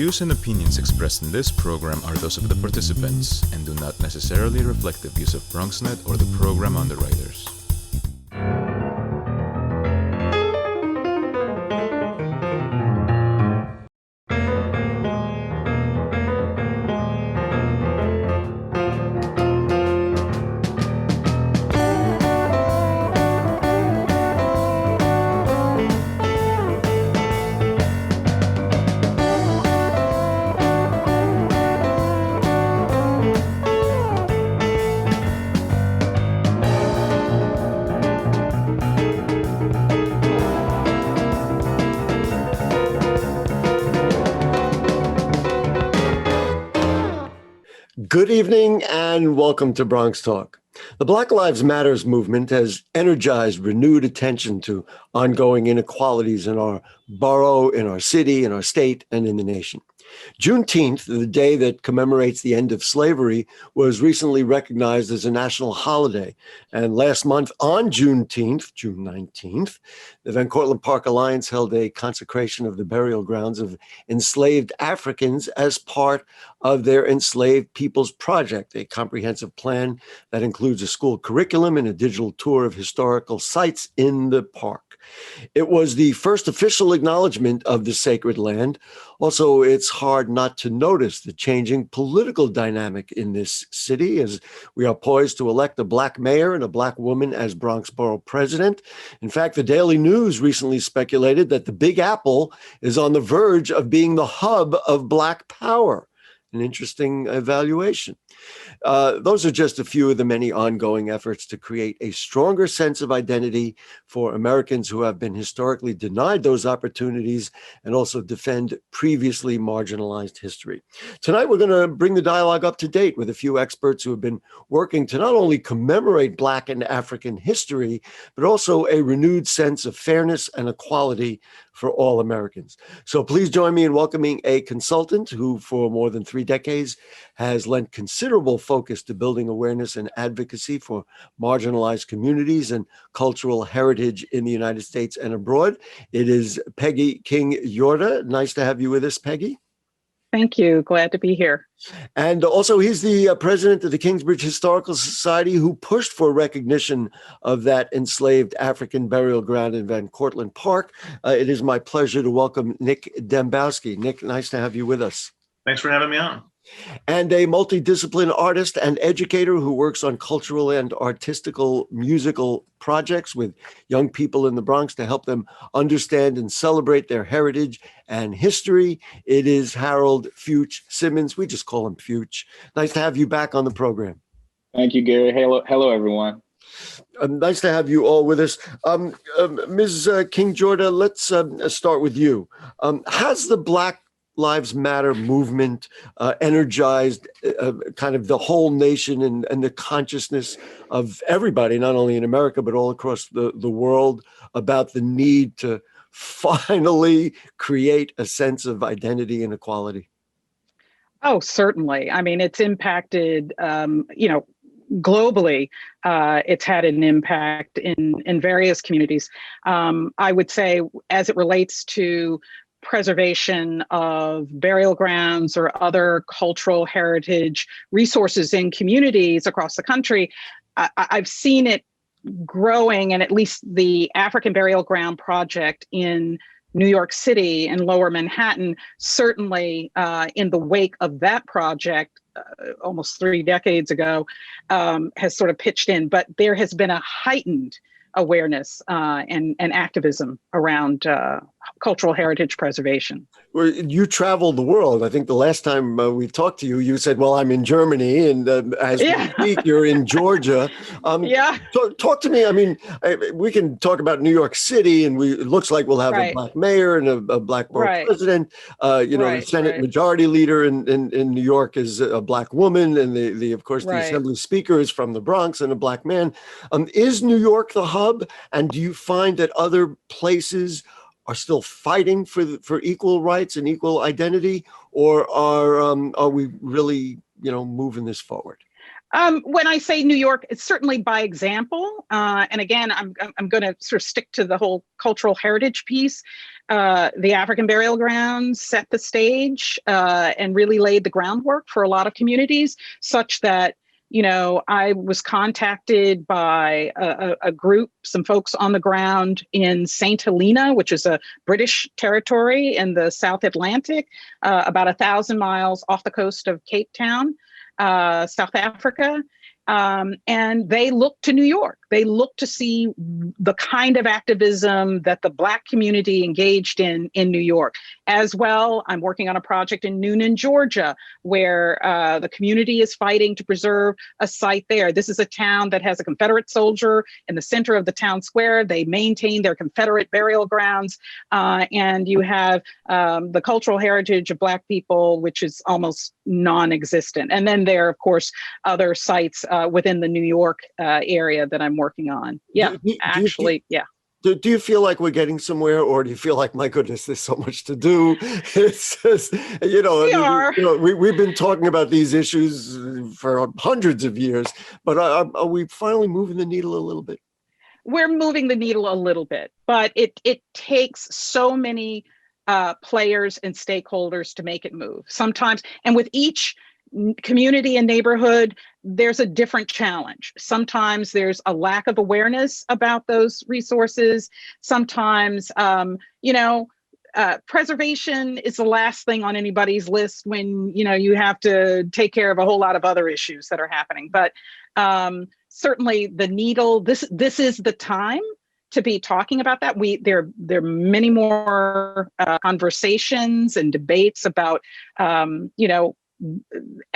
views and opinions expressed in this program are those of the participants and do not necessarily reflect the views of BronxNet or the program underwriters. Good evening and welcome to BronxTalk. The Black Lives Matters movement has energized renewed attention to ongoing inequalities in our borough, in our city, in our state, and in the nation. Juneteenth, the day that commemorates the end of slavery, was recently recognized as a national holiday. And last month on Juneteenth, June 19th, the Van Cortlandt Park Alliance held a consecration of the burial grounds of enslaved Africans as part of their Enslaved Peoples Project, a comprehensive plan that includes a school curriculum and a digital tour of historical sites in the park. It was the first official acknowledgement of the sacred land. Also, it's hard not to notice the changing political dynamic in this city as we are poised to elect a Black mayor and a Black woman as Bronx Borough president. In fact, the Daily News recently speculated that the Big Apple is on the verge of being the hub of Black power. An interesting evaluation. Those are just a few of the many ongoing efforts to create a stronger sense of identity for Americans who have been historically denied those opportunities and also defend previously marginalized history. Tonight, we're going to bring the dialogue up to date with a few experts who have been working to not only commemorate Black and African history, but also a renewed sense of fairness and equality for all Americans. So please join me in welcoming a consultant who for more than 3 decades has lent considerable focus to building awareness and advocacy for marginalized communities and cultural heritage in the United States and abroad. It is Peggy King Jorde. Nice to have you with us, Peggy. Thank you. Glad to be here. And also, he's the president of the Kingsbridge Historical Society who pushed for recognition of that enslaved African burial ground in Van Cortlandt Park. It is my pleasure to welcome Nick Dembowski. Nick, nice to have you with us. Thanks for having me on. And a multidisciplinary artist and educator who works on cultural and artistical musical projects with young people in the Bronx to help them understand and celebrate their heritage and history. It is Harold Fyutch Simmons. We just call him Fyutch. Nice to have you back on the program. Thank you, Gary. Hello, everyone. Nice to have you all with us. Ms. King Jorde, let's start with you. Has the Black Lives Matter movement energized kind of the whole nation and the consciousness of everybody, not only in America, but all across the world, about the need to finally create a sense of identity and equality? Oh, certainly. I mean, it's impacted, globally. It's had an impact in various communities. I would say as it relates to preservation of burial grounds or other cultural heritage resources in communities across the country, I've seen it growing, and at least the African Burial Ground Project in New York City and Lower Manhattan, certainly in the wake of that project almost 3 decades ago, has sort of pitched in. But there has been a heightened awareness and activism around cultural heritage preservation. Well, you travel the world. I think the last time we talked to you, you said, well, I'm in Germany. And as we speak, you're in Georgia. Talk to me. I mean, we can talk about New York City, and it looks like we'll have a Black mayor and a Black borough president. The Senate majority leader in New York is a Black woman. And of course, the Assembly Speaker is from the Bronx and a Black man. Is New York the hub? And do you find that other places are still fighting for equal rights and equal identity, or are we really moving this forward? When I say New York, it's certainly by example. And again, I'm going to sort of stick to the whole cultural heritage piece. The African burial grounds set the stage and really laid the groundwork for a lot of communities, such that, I was contacted by a group, some folks on the ground in St. Helena, which is a British territory in the South Atlantic, about 1,000 miles off the coast of Cape Town, South Africa. And they look to New York. They look to see the kind of activism that the Black community engaged in New York. As well, I'm working on a project in Noonan, Georgia, where the community is fighting to preserve a site there. This is a town that has a Confederate soldier in the center of the town square. They maintain their Confederate burial grounds. And you have the cultural heritage of Black people, which is almost non-existent. And then there are, of course, other sites within the New York area that I'm working on. Yeah, yeah. Do you feel like we're getting somewhere, or do you feel like, my goodness, there's so much to do? It's just, we've been talking about these issues for hundreds of years, but are we finally moving the needle a little bit? We're moving the needle a little bit, but it takes so many players and stakeholders to make it move sometimes. And with each community and neighborhood, there's a different challenge. Sometimes there's a lack of awareness about those resources. Sometimes, preservation is the last thing on anybody's list when, you have to take care of a whole lot of other issues that are happening. But certainly the needle, this is the time to be talking about that. There are many more conversations and debates about,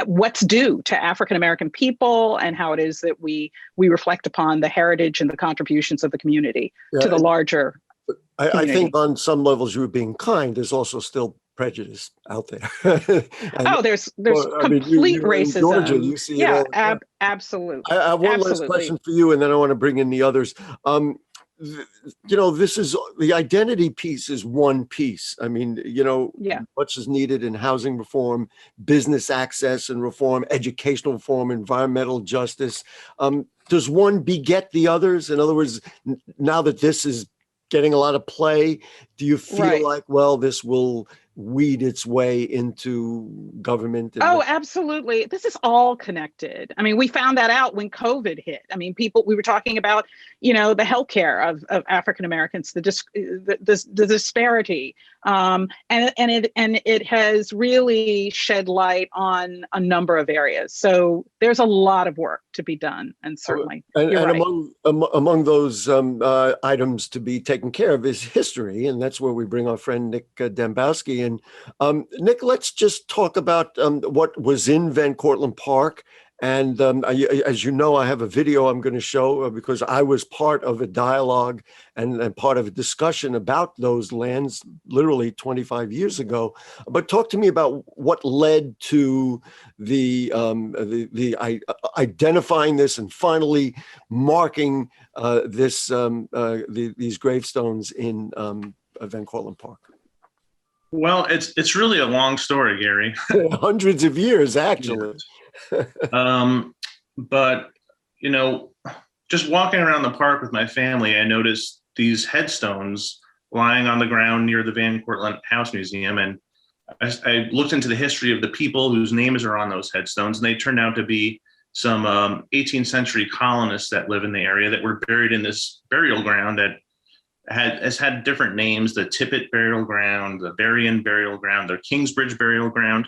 what's due to African-American people and how it is that we reflect upon the heritage and the contributions of the community to the larger I think on some levels you were being kind. There's also still prejudice out there. There's complete racism. Georgia, you see it all. Absolutely. I have one last question for you, and then I want to bring in the others. This is the identity piece is one piece. I mean, much is needed in housing reform, business access and reform, educational reform, environmental justice. Does one beget the others? In other words, now that this is getting a lot of play, do you feel like, well, this will weed its way into government? Absolutely. This is all connected. I mean, we found that out when COVID hit. I mean, we were talking about, the healthcare of African Americans, the disparity. And it has really shed light on a number of areas. So there's a lot of work to be done. And certainly, among those items to be taken care of is history. And that's where we bring our friend Nick Dembowski. And Nick, let's just talk about what was in Van Cortlandt Park. And as you know, I have a video I'm going to show because I was part of a dialogue and part of a discussion about those lands literally 25 years ago. But talk to me about what led to the identifying this and finally marking these gravestones in Van Cortlandt Park. Well, it's really a long story, Gary. Hundreds of years, actually. But, just walking around the park with my family, I noticed these headstones lying on the ground near the Van Cortlandt House Museum. And I looked into the history of the people whose names are on those headstones, and they turned out to be some 18th century colonists that live in the area that were buried in this burial ground that has had different names: the Tippett Burial Ground, the Berrien Burial Ground, the Kingsbridge Burial Ground.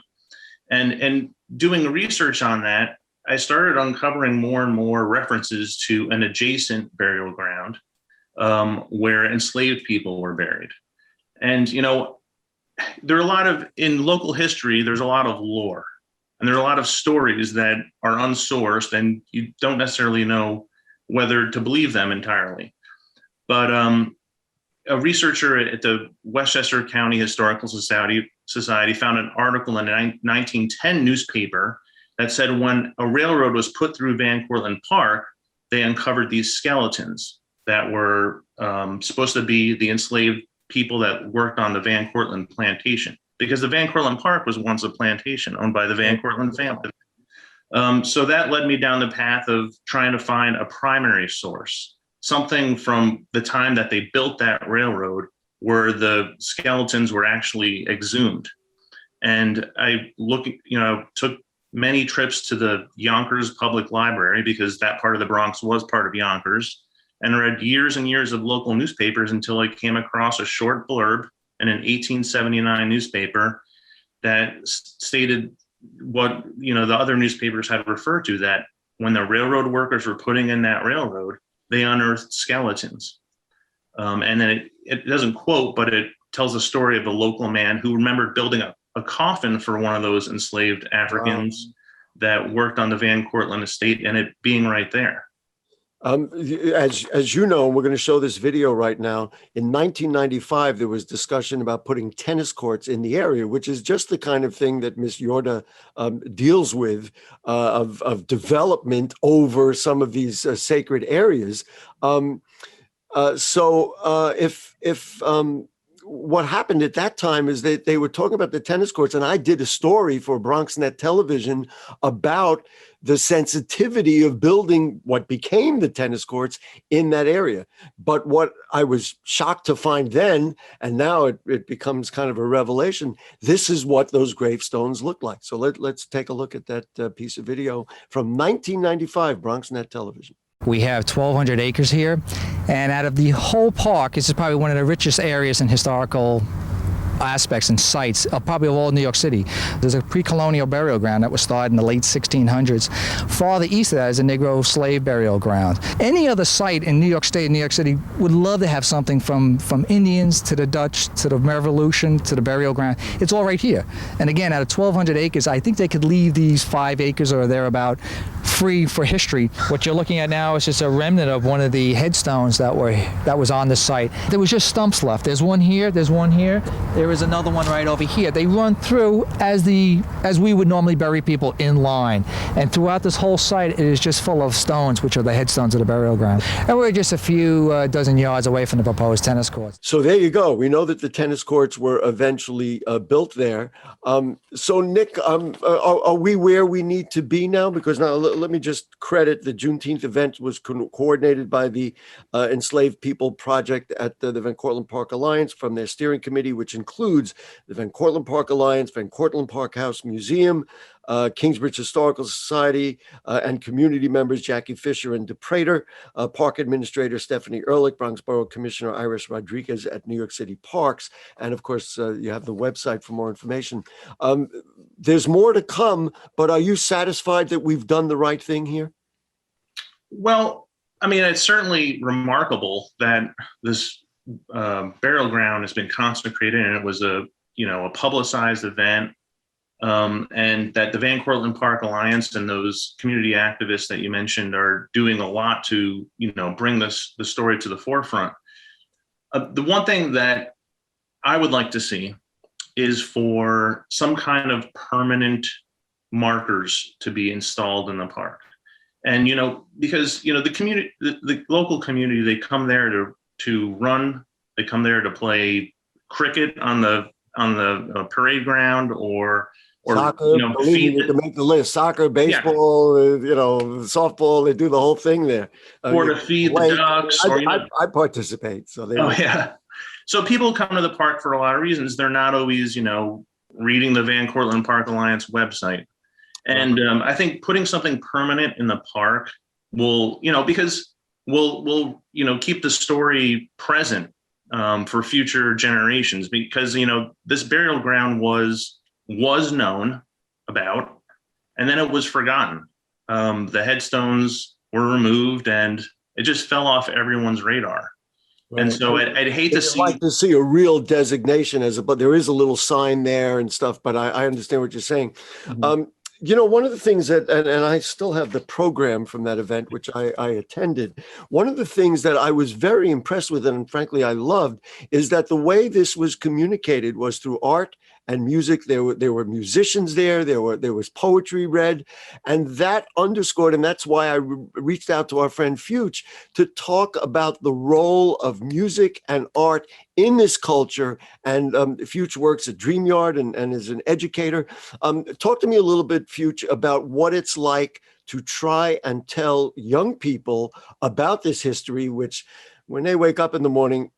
And doing research on that, I started uncovering more and more references to an adjacent burial ground where enslaved people were buried. And, there are a lot of, in local history, there's a lot of lore, and there are a lot of stories that are unsourced, and you don't necessarily know whether to believe them entirely. But a researcher at the Westchester County Historical Society found an article in a 1910 newspaper that said when a railroad was put through Van Cortlandt Park, they uncovered these skeletons that were supposed to be the enslaved people that worked on the Van Cortlandt plantation, because the Van Cortlandt Park was once a plantation owned by the Van Cortlandt family. So that led me down the path of trying to find a primary source, something from the time that they built that railroad where the skeletons were actually exhumed. And I took many trips to the Yonkers Public Library because that part of the Bronx was part of Yonkers, and read years and years of local newspapers until I came across a short blurb in an 1879 newspaper that stated what the other newspapers had referred to, that when the railroad workers were putting in that railroad, they unearthed skeletons. And then it doesn't quote, but it tells the story of a local man who remembered building a coffin for one of those enslaved Africans that worked on the Van Cortlandt estate, and it being right there. As you know, we're going to show this video right now. In 1995, there was discussion about putting tennis courts in the area, which is just the kind of thing that Ms. Jorde deals with, of development over some of these sacred areas. What happened at that time is that they were talking about the tennis courts, and I did a story for BronxNet Television about the sensitivity of building what became the tennis courts in that area. But what I was shocked to find then, and now it becomes kind of a revelation, this is what those gravestones look like. So let's take a look at that piece of video from 1995, BronxNet Television. We have 1,200 acres here, and out of the whole park, this is probably one of the richest areas in historical aspects and sites of probably all New York City. There's a pre-colonial burial ground that was started in the late 1600s. Farther east of that is a Negro slave burial ground. Any other site in New York State and New York City would love to have something from Indians to the Dutch to the Revolution to the burial ground. It's all right here. And again, out of 1,200 acres, I think they could leave these 5 acres or thereabout free for history. What you're looking at now is just a remnant of one of the headstones that was on the site. There was just stumps left. There's one here, there's one here, there is another one right over here. They run through as we would normally bury people in line. And throughout this whole site, it is just full of stones, which are the headstones of the burial ground. And we're just a few dozen yards away from the proposed tennis courts. So there you go. We know that the tennis courts were eventually built there. So Nick, are we where we need to be now? Because now let me just credit the Juneteenth event was coordinated by the Enslaved People Project at the Van Cortlandt Park Alliance from their steering committee, which includes the Van Cortlandt Park Alliance, Van Cortlandt Park House Museum, Kingsbridge Historical Society, and community members Jackie Fisher and DePrater, Park Administrator Stephanie Ehrlich, Bronx Borough Commissioner Iris Rodriguez at New York City Parks, and of course, you have the website for more information. There's more to come, but are you satisfied that we've done the right thing here? Well, I mean, it's certainly remarkable that this burial ground has been consecrated, and it was a publicized event. And that the Van Cortlandt Park Alliance and those community activists that you mentioned are doing a lot to, bring the story to the forefront. The one thing that I would like to see is for some kind of permanent markers to be installed in the park. And, because, the community, the local community, they come there to run, they come there to play cricket on the parade ground or soccer, believe me, to make the list. Soccer, baseball, softball, they do the whole thing there. Or to feed the ducks. I participate. So So people come to the park for a lot of reasons. They're not always, reading the Van Cortlandt Park Alliance website. And I think putting something permanent in the park will, because we'll keep the story present for future generations, because, this burial ground was known about, and then it was forgotten. The headstones were removed and it just fell off everyone's radar. Right. And so I'd hate to see a real designation but there is a little sign there and stuff, but I understand what you're saying. Mm-hmm. One of the things that, and I still have the program from that event, which I attended, one of the things that I was very impressed with, and frankly, I loved, is that the way this was communicated was through art and music. There were musicians there. There was poetry read, and that underscored. And that's why I reached out to our friend Fyutch to talk about the role of music and art in this culture. And Fyutch works at Dreamyard and is an educator. Talk to me a little bit, Fyutch, about what it's like to try and tell young people about this history, which when they wake up in the morning,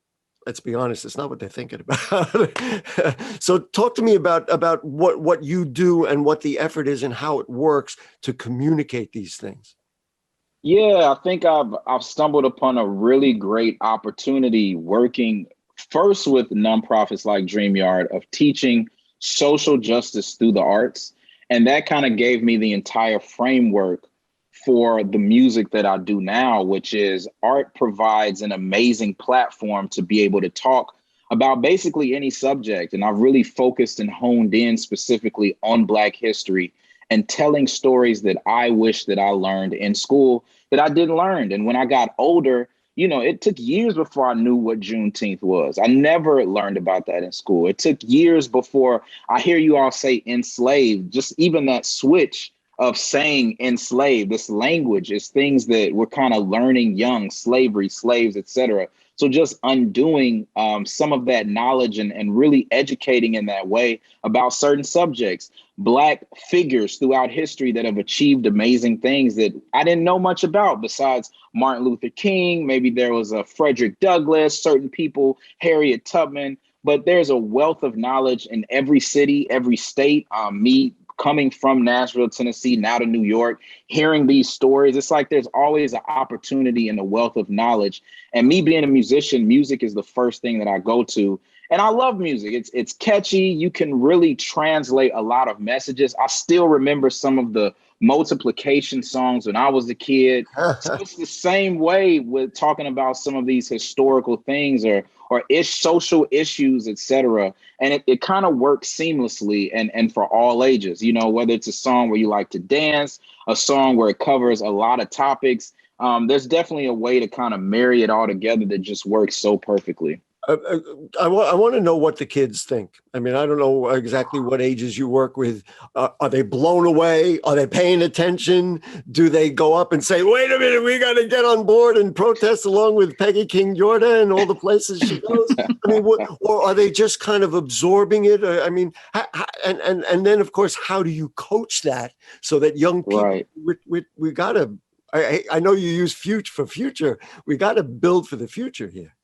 let's be honest, it's not what they're thinking about. So talk to me about what you do and what the effort is and how it works to communicate these things. Yeah, I think I've stumbled upon a really great opportunity working first with nonprofits like Dreamyard of teaching social justice through the arts. And that kind of gave me the entire framework for the music that I do now, which is art provides an amazing platform to be able to talk about basically any subject. And I've really focused and honed in specifically on Black history and telling stories that I wish that I learned in school that I didn't learn. And when I got older, you know, it took years before I knew what Juneteenth was. I never learned about that in school. It took years before I hear you all say enslaved. Just even that switch of saying enslaved, this language is things that we're kind of learning young, slavery, slaves, etc. So just undoing some of that knowledge and really educating in that way about certain subjects. Black figures throughout history that have achieved amazing things that I didn't know much about besides Martin Luther King. Maybe there was a Frederick Douglass, certain people, Harriet Tubman, but there's a wealth of knowledge in every city, every state. Me coming from Nashville, Tennessee, now to New York, hearing these stories, it's like there's always an opportunity and a wealth of knowledge. And me being a musician, music is the first thing that I go to. And I love music. It's catchy. You can really translate a lot of messages. I still remember some of the multiplication songs when I was a kid. So it's the same way with talking about some of these historical things or social issues, etc. And it kind of works seamlessly and for all ages, you know, whether it's a song where you like to dance, a song where it covers a lot of topics. There's definitely a way to kind of marry it all together that just works so perfectly. I want to know what the kids think. I mean, I don't know exactly what ages you work with. Are they blown away? Are they paying attention? Do they go up and say, wait a minute, we got to get on board and protest along with Peggy King Jorde and all the places she goes? I mean, or are they just kind of absorbing it? I mean, and then, of course, how do you coach that so that young people, right. we got to, I know you use Fyutch for future. We got to build for the future here.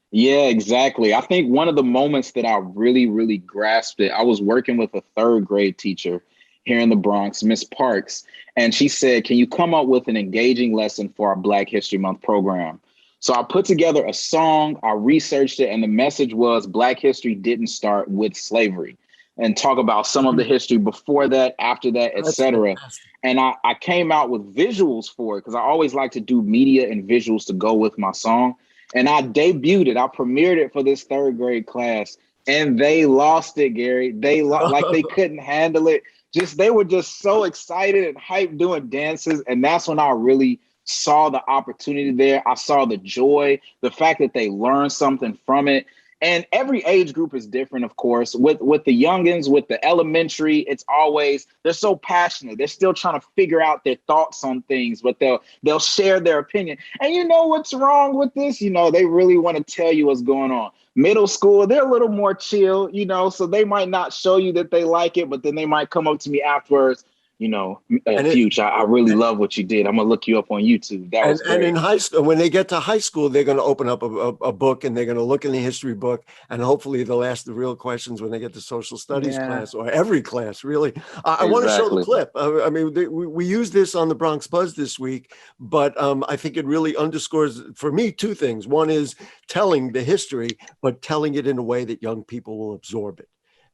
Yeah, exactly. I think one of the moments that I really, really grasped it, I was working with a third grade teacher here in the Bronx, Miss Parks, and she said, can you come up with an engaging lesson for our Black History Month program? So I put together a song, I researched it, and the message was Black history didn't start with slavery, and talk about some of the history before that, after that, etc. And I came out with visuals for it because I always like to do media and visuals to go with my song. And I debuted it. I premiered it for this third grade class, and they lost it, Gary. Like they couldn't handle it. They were just so excited and hyped doing dances. And that's when I really saw the opportunity there. I saw the joy, the fact that they learned something from it. And every age group is different, of course. With the youngins, with the elementary, it's always, they're so passionate. They're still trying to figure out their thoughts on things, but they'll share their opinion. And you know what's wrong with this? You know, they really want to tell you what's going on. Middle school, they're a little more chill, you know, so they might not show you that they like it, but then they might come up to me afterwards. You know, Fyutch, I really love what you did. I'm gonna look you up on YouTube. That was great. And in high school, when they get to high school, they're going to open up a book and they're going to look in the history book, and hopefully they'll ask the real questions when they get to social studies class or every class, really. I want to show the clip. I mean, we use this on the Bronx Buzz this week, but I think it really underscores, for me, two things. One is telling the history, but telling it in a way that young people will absorb it.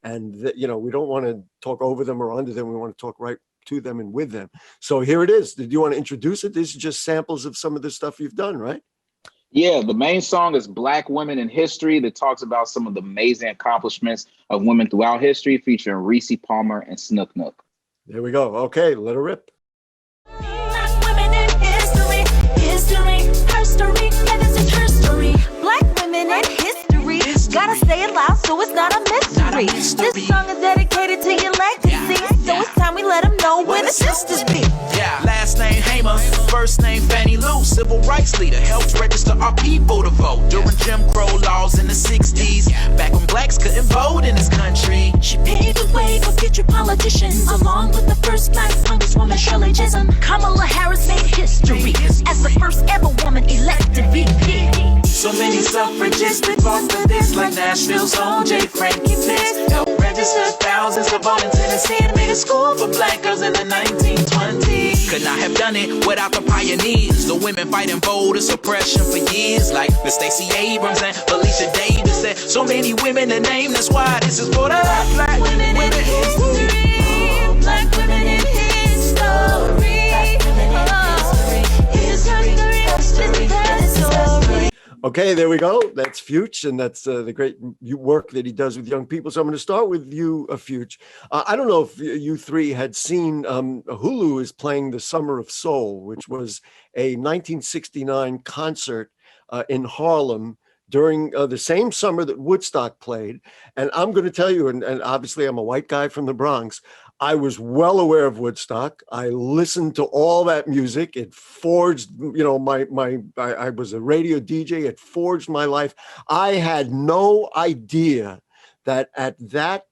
And, you know, we don't want to talk over them or under them. We want to talk right to them and with them. So here it is. Did you want to introduce it? This is just samples of some of the stuff you've done, right? Yeah, the main song is Black Women in History that talks about some of the amazing accomplishments of women throughout history, featuring Reese Palmer and Snook Nook. There we go. Okay, let her rip. Black women in history, her story, yeah, this is her story. Black women in history, gotta say it loud so it's not a mystery. history. This song is dedicated to your legacy. So it's time we let them know where the sisters be. Yeah, last name Hamer, first name Fannie Lou, civil rights leader, helped register our people to vote during Jim Crow laws in the 60s, back when blacks couldn't vote in this country. She paved the way for future politicians, along with the first black congresswoman Shirley Chisholm. Kamala Harris made history as the first ever woman elected VP. So many suffragists that fought for this, like Nashville's O.J. Frankie Fitz, helped register thousands to vote in Tennessee and made a school for black girls in the 1920s. Could not have done it without the pioneers, the women fighting voter suppression for years, like the Stacey Abrams and Felicia Davis. Said so many women to name, that's why this is for the black women in history. Black women in history. Okay, there we go. That's Fyutch, and that's the great work that he does with young people. So I'm going to start with you, Fyutch. I don't know if you three had seen Hulu is playing The Summer of Soul, which was a 1969 concert in Harlem during the same summer that Woodstock played. And I'm going to tell you, and obviously I'm a white guy from the Bronx, I was well aware of Woodstock. I listened to all that music. It forged, you know, I was a radio DJ. It forged my life. I had no idea that at that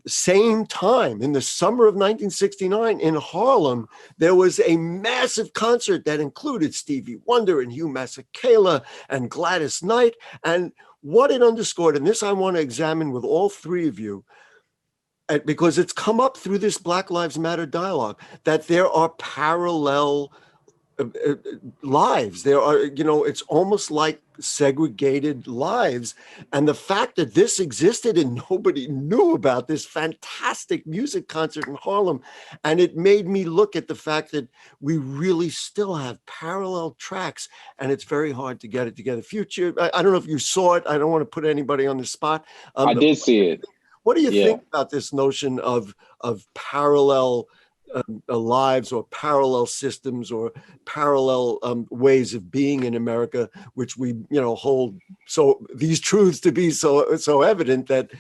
same time, in the summer of 1969 in Harlem, there was a massive concert that included Stevie Wonder and Hugh Masekela and Gladys Knight. And what it underscored, and this I want to examine with all three of you, because it's come up through this Black Lives Matter dialogue, that there are parallel lives. There are, you know, it's almost like segregated lives. And the fact that this existed and nobody knew about this fantastic music concert in Harlem, and it made me look at the fact that we really still have parallel tracks, and it's very hard to get it together. Future, I don't know if you saw it. I don't want to put anybody on the spot. I did see it. What do you think about this notion of parallel lives or parallel systems or parallel ways of being in America, which we, you know, hold so these truths to be so evident that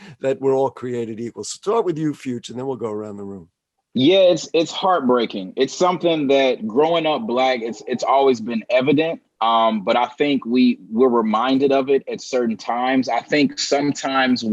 we're all created equal? So start with you, Fyutch, and then we'll go around the room. Yeah, it's heartbreaking. It's something that growing up Black, it's always been evident. But I think we're reminded of it at certain times. I think sometimes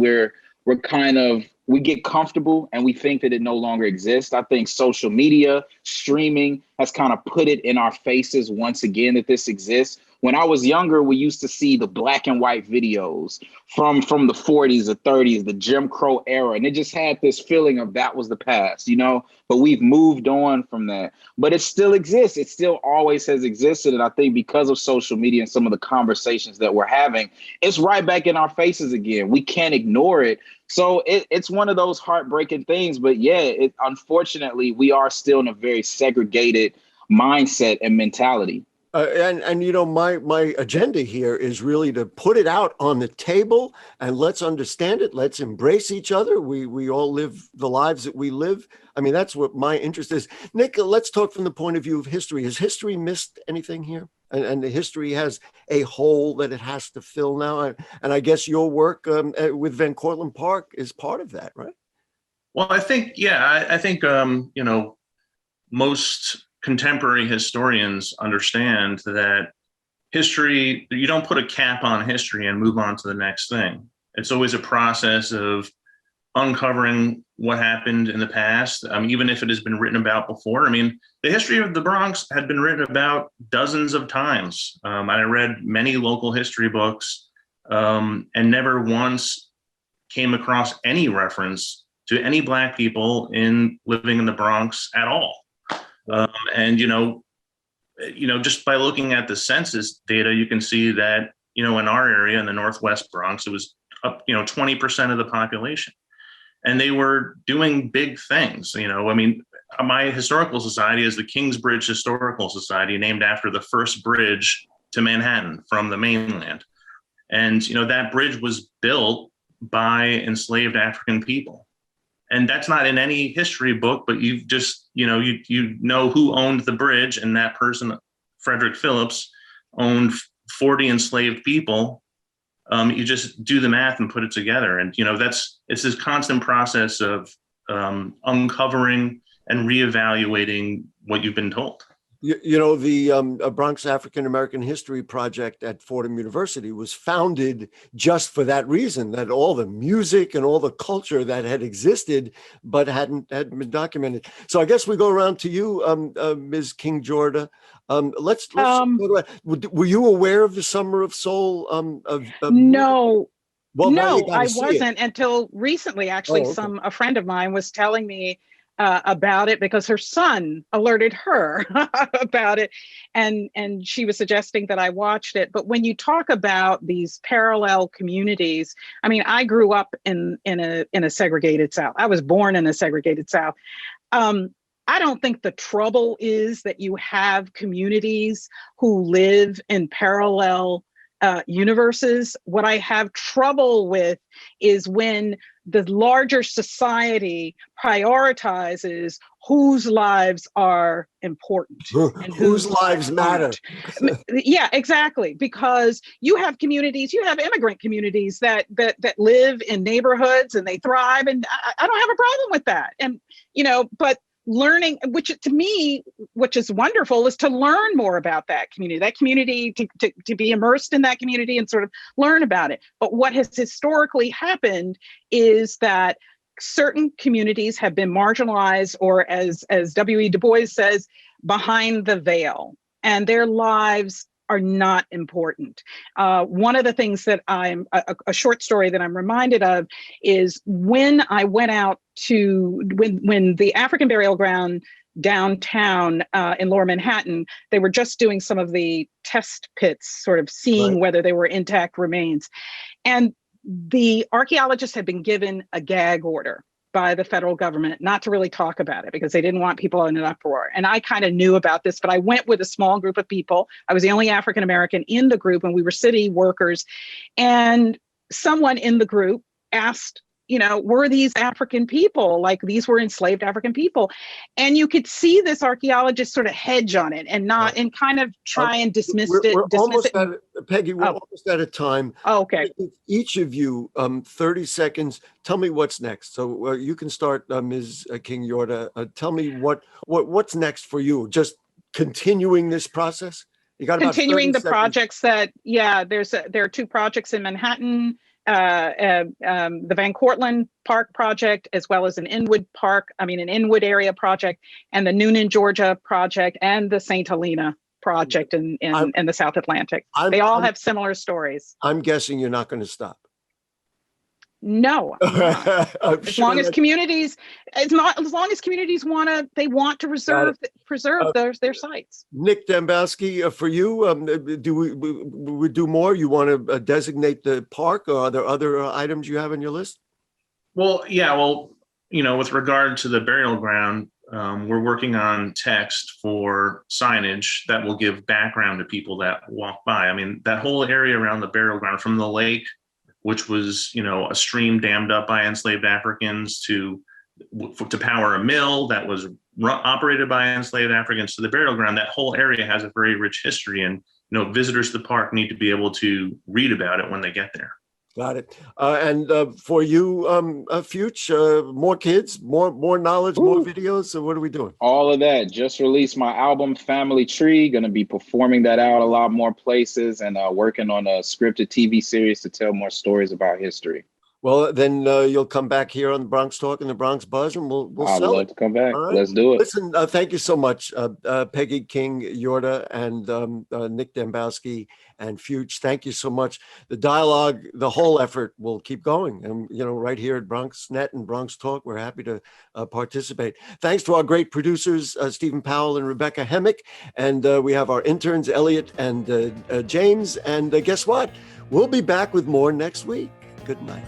we get comfortable and we think that it no longer exists. I think social media, streaming has kind of put it in our faces once again that this exists. When I was younger, we used to see the black and white videos from the 40s, the 30s, the Jim Crow era. And it just had this feeling of that was the past, you know, but we've moved on from that. But it still exists. It still always has existed. And I think because of social media and some of the conversations that we're having, it's right back in our faces again. We can't ignore it. So it's one of those heartbreaking things. But yeah, unfortunately, we are still in a very segregated mindset and mentality. And you know, my agenda here is really to put it out on the table and let's understand it. Let's embrace each other. We all live the lives that we live. I mean, that's what my interest is. Nick, let's talk from the point of view of history. Has history missed anything here? And the history has a hole that it has to fill now. And I guess your work with Van Cortlandt Park is part of that, right? Well, I think, you know, most contemporary historians understand that history, you don't put a cap on history and move on to the next thing. It's always a process of uncovering what happened in the past, even if it has been written about before. I mean, the history of the Bronx had been written about dozens of times. I read many local history books and never once came across any reference to any Black people living in the Bronx at all. And, you know, just by looking at the census data, you can see that, you know, in our area in the Northwest Bronx, it was up, 20% of the population. And they were doing big things. You know, I mean, my historical society is the Kingsbridge Historical Society, named after the first bridge to Manhattan from the mainland. And, you know, that bridge was built by enslaved African people. And that's not in any history book, but you just, you know who owned the bridge, and that person, Frederick Phillips, owned 40 enslaved people You just do the math and put it together. And, it's this constant process of uncovering and reevaluating what you've been told. The Bronx African American History Project at Fordham University was founded just for that reason, that all the music and all the culture that had existed but hadn't been documented. So I guess we go around to you, Ms. King Jorde. Let's were you aware of the Summer of Soul? No. Well, no, I wasn't until recently. Actually, a friend of mine was telling me about it because her son alerted her about it, and she was suggesting that I watched it. But when you talk about these parallel communities, I mean, I grew up in a segregated South. I was born in a segregated South. I don't think the trouble is that you have communities who live in parallel universes. What I have trouble with is when the larger society prioritizes whose lives are important and whose lives matter. Yeah, exactly. Because you have communities, you have immigrant communities that live in neighborhoods and they thrive, and I don't have a problem with that. And but learning, which to me, which is wonderful, is to learn more about that community, to be immersed in that community and sort of learn about it. But what has historically happened is that certain communities have been marginalized, or as W.E. Du Bois says, behind the veil, and their lives are not important. One of the things that a short story that I'm reminded of is when I went out to, when the African burial ground downtown in Lower Manhattan, they were just doing some of the test pits, sort of seeing whether they were intact remains. And the archaeologists had been given a gag order by the federal government not to really talk about it because they didn't want people in an uproar. And I kind of knew about this, but I went with a small group of people. I was the only African American in the group, and we were city workers. And someone in the group asked, were these African people, like these were enslaved African people? And you could see this archeologist sort of hedge on it and not, and kind of try and dismiss it. Peggy, we're almost out of time. Oh, okay. Each of you, 30 seconds, tell me what's next. So you can start, Ms. King Jorde. Tell me what's next for you. Just continuing this process? You got about continuing the 30 projects that, there are two projects in Manhattan. The Van Cortlandt Park project, as well as an Inwood area project, and the Noonan, Georgia project, and the St. Helena project in the South Atlantic. They all have similar stories. I'm guessing you're not going to stop. No. As long as communities want to preserve their sites. Nick Dembowski, for you, do we do more? You want to designate the park, or are there other items you have on your list? Well, yeah. Well, with regard to the burial ground, we're working on text for signage that will give background to people that walk by. I mean, that whole area around the burial ground, from the lake, which was, a stream dammed up by enslaved Africans, to power a mill that was operated by enslaved Africans, to the burial ground. That whole area has a very rich history, and visitors to the park need to be able to read about it when they get there. Got it. And for you, Fyutch, more kids, more knowledge, more videos. So what are we doing? All of that. Just released my album, Family Tree. Going to be performing that out a lot more places, and working on a scripted TV series to tell more stories about history. Well, then you'll come back here on the Bronx Talk and the Bronx Buzz, and we'll I'd sell love to come back. Right. Let's do it. Listen, thank you so much, Peggy King Jorde and Nick Dembowski and Fyutch. Thank you so much. The dialogue, the whole effort will keep going. And, right here at BronxNet and Bronx Talk, we're happy to participate. Thanks to our great producers, Stephen Powell and Rebecca Hemick. And we have our interns, Elliot and James. And guess what? We'll be back with more next week. Good night.